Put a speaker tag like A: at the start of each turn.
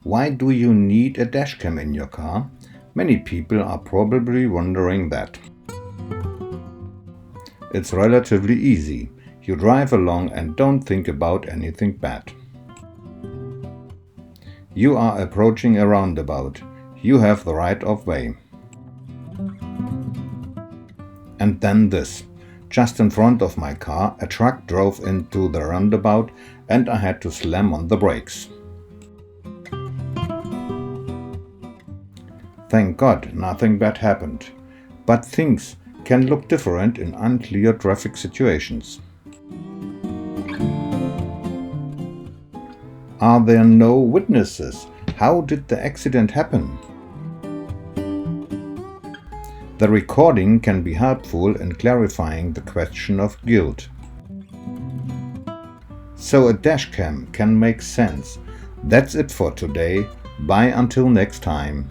A: Why do you need a dashcam in your car? Many people are probably wondering that. It's relatively easy. You drive along and don't think about anything bad. You are approaching a roundabout. You have the right of way. And then this. Just in front of my car, a truck drove into the roundabout and I had to slam on the brakes. Thank God, nothing bad happened. But things can look different in unclear traffic situations. Are there no witnesses? How did the accident happen? The recording can be helpful in clarifying the question of guilt. So a dashcam can make sense. That's it for today. Bye until next time.